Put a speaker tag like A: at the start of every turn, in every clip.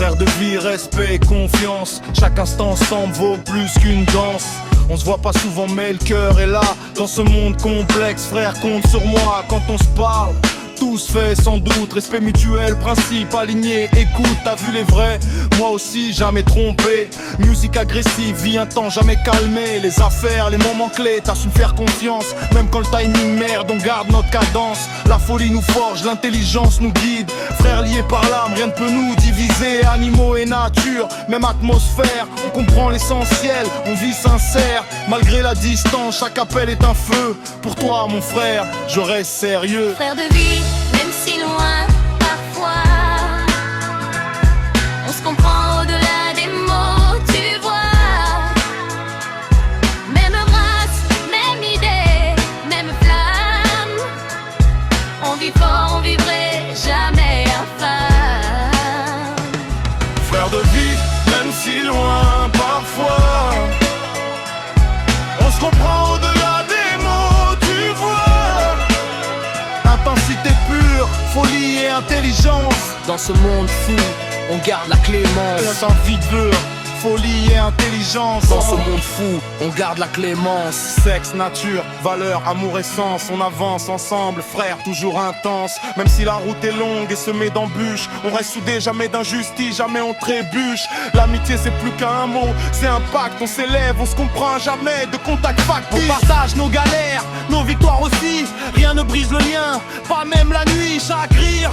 A: Frère de vie, respect et confiance, chaque instant ensemble vaut plus qu'une danse. On se voit pas souvent mais le cœur est là. Dans ce monde complexe, frère, compte sur moi quand on se parle. Tout se fait sans doute, respect mutuel, principe aligné. Écoute, t'as vu les vrais, moi aussi jamais trompé. Musique agressive, vie un temps jamais calmé. Les affaires, les moments clés, t'as su me faire confiance. Même quand le timing merde, on garde notre cadence. La folie nous forge, l'intelligence nous guide. Frères liés par l'âme, rien ne peut nous diviser. Animaux et nature, même atmosphère. On comprend l'essentiel, on vit sincère. Malgré la distance, chaque appel est un feu. Pour toi mon frère, je reste sérieux.
B: Frère de vie, même si loin, parfois on se comprend au-delà des mots, tu vois. Même race, même idée, même flamme. On vit fort, on vivrait jamais infâme.
A: Frère de vie, même si loin parfois on se comprend au-delà des mots, tu vois. Intensité pure, folie et intelligence.
C: Dans ce monde fou, on garde la clémence.
A: Sans vigueur, folie et intelligence.
C: Dans ce monde fou, on garde la clémence.
A: Sexe, nature, valeur, amour et sens. On avance ensemble, frères, toujours intense. Même si la route est longue et semée d'embûches, on reste soudés, jamais d'injustice, jamais on trébuche. L'amitié c'est plus qu'un mot, c'est un pacte. On s'élève, on se comprend jamais de contact factice. On partage nos galères, nos victoires aussi. Rien ne brise le lien, pas même la nuit. Chaque rire,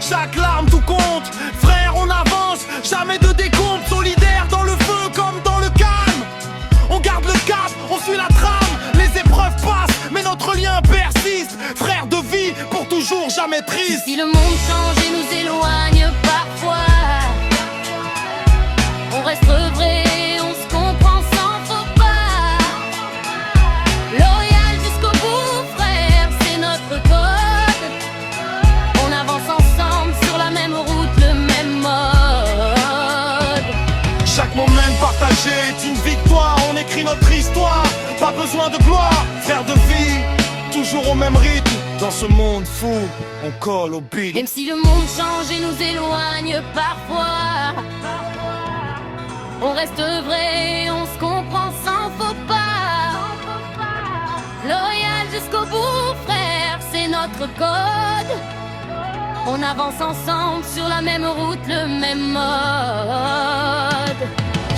A: chaque larme, tout compte. Frère, on avance, jamais de décompte. Solidaire dans le feu comme dans le calme. On garde le cap, on suit la trame. Les épreuves passent, mais notre lien persiste. Frère de vie, pour toujours, jamais triste.
B: Si le monde change et nous éloigne parfois, on reste vrai, on se comprend sans faux pas. Loyal jusqu'au bout, frère, c'est notre code. On avance ensemble sur la même route, le même mode.
A: Chaque moment partagé est une victoire. On écrit notre histoire, pas besoin de gloire. Frère de vie, toujours au même rythme. Dans ce monde fou, on colle au beat.
B: Même si le monde change et nous éloigne parfois, on reste vrai, on se comprend sans faux pas. Loyal jusqu'au bout, frère, c'est notre code. On avance ensemble sur la même route, le même mode.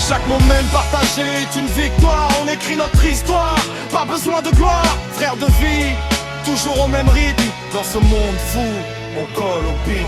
A: Chaque moment partagé est une victoire. On écrit notre histoire, pas besoin de gloire. Frère de vie, toujours au même rythme. Dans ce monde fou, on colle au beat.